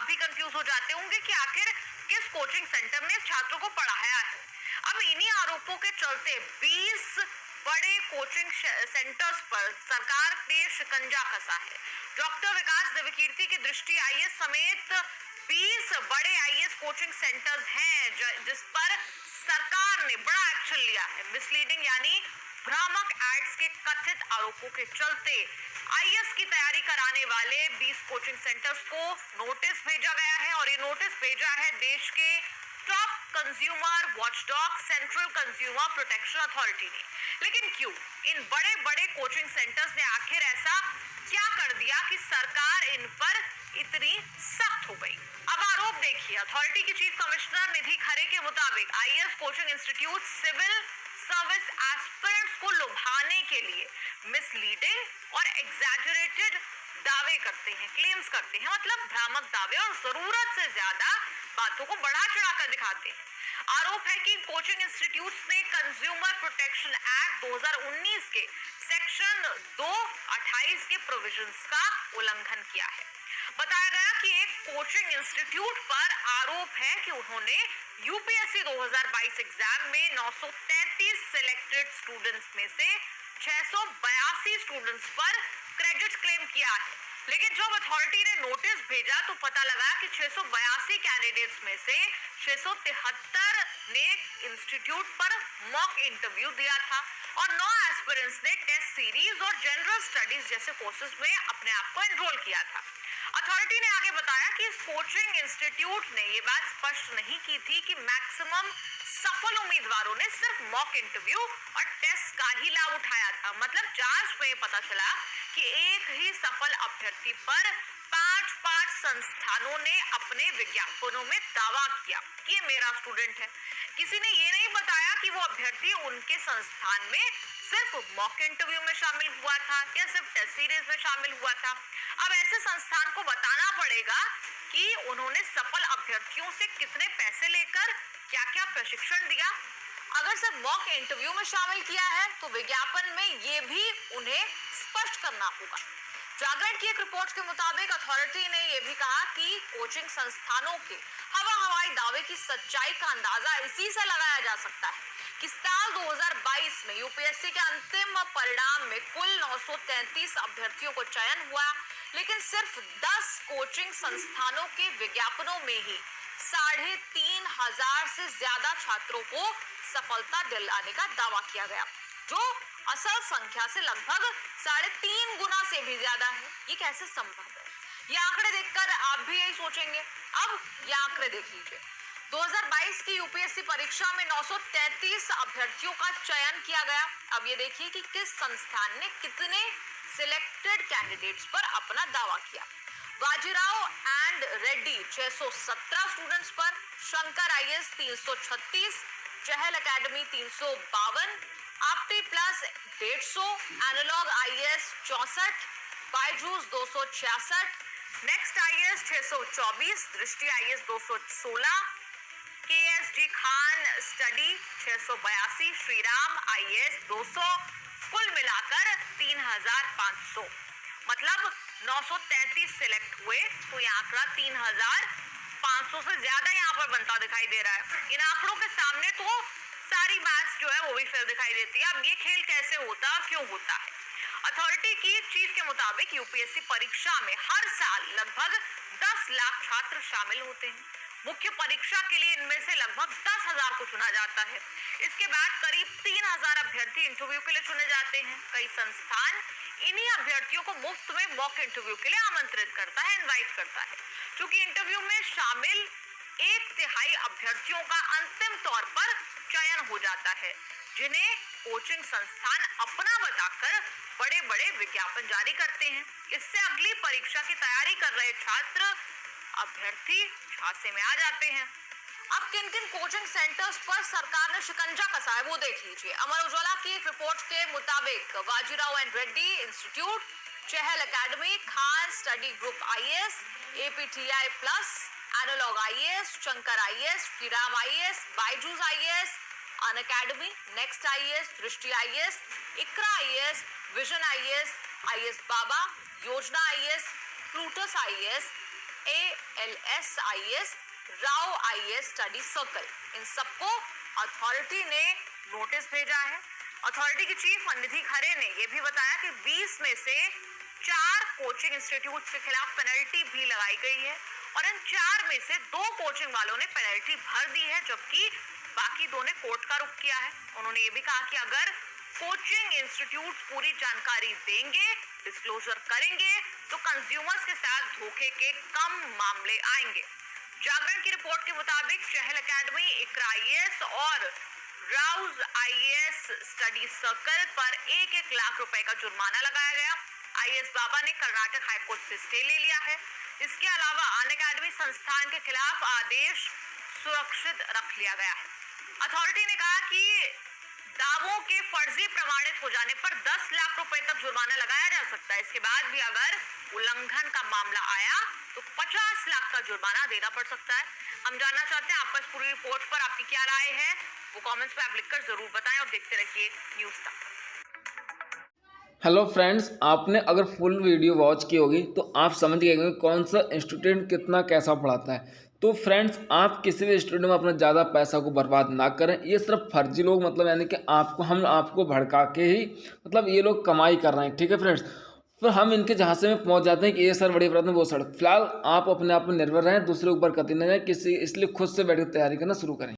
भी कंफ्यूज हो जाते होंगे कि आखिर किस कोचिंग सेंटर ने छात्रों को पढ़ाया है। अब इन्हीं आरोपों के चलते 20 बड़े कोचिंग सेंटर्स पर सरकार ने शिकंजा कसा है। डॉक्टर विकास दिव्यकीर्ति की दृष्टि आईएएस समेत 20 बड़े आईएएस कोचिंग सेंटर्स हैं जिस पर सरकार ने बड़ा एक्शन लिया है। मिसलीडिंग यानी भ्रामक एड्स के कथित आरोपों के चलते आईएएस की तैयारी कराने वाले 20 कोचिंग सेंटर्स को नोटिस भेजा गया है और ये नोटिस भेजा है देश के top consumer watchdog central consumer protection authority ने। लेकिन क्यों इन बड़े बड़े कोचिंग सेंटर्स ने आखिर ऐसा क्या कर दिया कि सरकार इन पर इतनी सख्त हो गई? अब आरोप देखिए। अथॉरिटी की चीफ कमिश्नर निधि खरे के मुताबिक IAS coaching institute civil service aspirants को लुभाने के लिए मिसलीडिंग और एग्जैजरेटेड दावे करते हैं, क्लेम्स करते हैं, मतलब भ्रामक दावे, और जरूरत से ज्यादा बातों को बढ़ा चढ़ाकर दिखाते हैं। आरोप है कि कोचिंग इंस्टीट्यूट्स ने कंज्यूमर प्रोटेक्शन एक्ट 2019 के सेक्शन 228 के प्रोविजंस का उल्लंघन किया है। बताया गया कि एक कोचिंग इंस्टीट्यूट पर आरोप है कि उन्होंने यूपीएससी 2022 एग्जाम में 933 सिलेक्टेड स्टूडेंट्स में से 682 स्टूडेंट्स पर क्रेडिट क्लेम किया है। लेकिन जब अथॉरिटी ने नोटिस भेजा तो पता लगा कि 682 कैंडिडेट्स में से 673 ने इंस्टीट्यूट पर मॉक इंटरव्यू दिया था और 9 एस्पिरेंट्स ने टेस्ट सीरीज और जनरल स्टडीज जैसे कोर्सेज में अपने आप को एनरोल किया था। अथॉरिटी ने आगे बताया कि इस कोचिंग इंस्टीट्यूट ने ये बात स्पष्ट नहीं की थी कि मैक्सिमम सफल उम्मीदवारों ने सिर्फ मॉक इंटरव्यू और टेस्ट का ही लाभ उठाया था। मतलब जांच में पता चला कि एक ही सफल अभ्यर्थी पर 5 संस्थानों ने अपने विज्ञापनों में दावा किया कि ये मेरा स्टूडेंट है। किसी ने ये नहीं बताया कि वो अभ्यर्थी उनके संस्थान में सिर्फ मॉक इंटरव्यू में शामिल हुआ था या सिर्फ टेस्ट सीरीज में शामिल हुआ था। अब ऐसे संस्थान को बताना पड़ेगा कि उन्होंने सफल अभ्यर्थियों से कितने पैसे लेकर क्या क्या प्रशिक्षण दिया। अगर सिर्फ मॉक इंटरव्यू में शामिल किया है तो विज्ञापन में ये भी उन्हें स्पष्ट करना होगा। जागरण की एक रिपोर्ट के मुताबिक अथॉरिटी ने यह भी कहा कि कोचिंग संस्थानों के हवाई दावे की सच्चाई का अंदाजा इसी से लगाया जा सकता है कि साल 2022 में यूपीएससी के अंतिम परिणाम में कुल 933 अभ्यर्थियों को चयन हुआ, लेकिन सिर्फ 10 कोचिंग संस्थानों के विज्ञापनों में ही 3,500 से ज्यादा छात्रों को सफलता दिलाने का दावा किया गया, जो असल संख्या से लगभग 3.5 गुना से भी ज्यादा है। ये कैसे संभव है? ये आंकड़े देखकर आप भी यही सोचेंगे। अब ये आंकड़े देख लीजिए। 2022 की यूपीएससी परीक्षा में 933 अभ्यर्थियों का चयन किया गया। अब ये देखिए कि किस संस्थान ने कितने सिलेक्टेड कैंडिडेट्स पर अपना दावा किया। बाजीराव एंड रेड्डी 617 स्टूडेंट्स पर, Shankar IAS 336, Chahal academy 352, APTI plus 150, analog IAS 64, Byju's 266, next IAS 624, Drishti IAS 216, KSG Khan study 682, Shriram IAS 200, कुल मिलाकर 3,500। मतलब 933 सिलेक्ट हुए तो ये आंकड़ा 3,500 से ज्यादा यहाँ पर बनता दिखाई दे रहा है। इन आंकड़ों के सामने तो सारी मैथ्स जो है वो भी फेल दिखाई देती है। अब ये खेल कैसे होता, क्यों होता है? अथॉरिटी की चीफ के मुताबिक यूपीएससी परीक्षा में हर साल लगभग 10 लाख छात्र शामिल होते हैं। मुख्य परीक्षा के लिए इनमें से लगभग 10,000 को चुना जाता है। इसके बाद करीब 3,000 अभ्यर्थी इंटरव्यू के लिए चुने जाते हैं। कई संस्थान इन्हीं अभ्यर्थियों को मुफ्त में मॉक इंटरव्यू के लिए आमंत्रित करता है, इनवाइट करता है। क्योंकि इंटरव्यू में शामिल 1/3 अभ्यर्थियों का अंतिम तौर पर चयन हो जाता है, जिन्हें कोचिंग संस्थान अपना बताकर बड़े बड़े विज्ञापन जारी करते हैं। इससे अगली परीक्षा की तैयारी कर रहे छात्र अभ्यर्थी झांसे में आ जाते हैं। अब किन किन कोचिंग सेंटर्स पर सरकार ने शिकंजा कसा है वो देख लीजिए। अमर उजाला की एक रिपोर्ट के मुताबिक Bajirao and Reddy institute, Chahal academy, Khan study group IAS, APTI plus, analog IAS, Shankar IAS, Shriram IAS, Byju's IAS, Unacademy, next IAS, Drishti IAS, Iqra IAS, vision IAS, IAS Baba, Yojana IAS, Plutus IAS, ALSIS, Rao IAS study circle, इन सबको अथॉरिटी ने नोटिस भेजा है। अथॉरिटी की chief निधि खरे ने यह भी बताया कि 20 में से 4 कोचिंग इंस्टीट्यूट्स के खिलाफ पेनल्टी भी लगाई गई है और इन 4 में से 2 कोचिंग वालों ने पेनल्टी भर दी है, जबकि बाकी 2 ने कोर्ट का रुख किया है। उन्होंने ये भी कहा कि अगर कोचिंग इंस्टीट्यूट पूरी जानकारी देंगे, डिस्क्लोजर करेंगे, तो कंज्यूमर्स के साथ धोखे के कम मामले आएंगे। जागरण की रिपोर्ट के मुताबिक चहल एकेडमी, इकरा IAS और राउज IAS स्टडी सर्कल पर 1-1 लाख रुपए का जुर्माना लगाया गया। IAS बाबा ने कर्नाटक हाईकोर्ट से स्टे ले लिया है। इसके अलावा अनअकैडमी संस्थान के खिलाफ आदेश सुरक्षित रख लिया गया है। अथॉरिटी ने कहा कि दावों के फर्जी प्रमाणित हो जाने पर 10 लाख रुपए तक जुर्माना लगाया जा सकता है। इसके बाद भी अगर उल्लंघन का मामला आया तो 50 लाख का जुर्माना देना पड़ सकता है। हम जानना चाहते हैं आपका इस पूरी रिपोर्ट पर आपकी क्या राय है, वो कमेंट्स में आप लिखकर जरूर बताएं और देखते रहिए न्यूज़ तक। हेलो फ्रेंड्स, आपने अगर फुल वीडियो वॉच की होगी तो आप समझ गए होंगे कौन सा इंस्टीट्यूट कितना कैसा पढ़ाता है। तो फ्रेंड्स, आप किसी भी इंस्टीट्यूट में अपना ज़्यादा पैसा को बर्बाद ना करें। ये सिर्फ फर्जी लोग, मतलब यानी कि आपको भड़का के ही मतलब ये लोग कमाई कर रहे हैं, ठीक है फ्रेंड्स। फिर हम इनके झांसे में पहुंच जाते हैं कि ये सर बड़ी अपराध में वो सड़क। फिलहाल आप अपने आप में निर्भर रहें, दूसरे ऊपर कतई न जाए किसी, इसलिए खुद से बैठ कर तैयारी करना शुरू करें।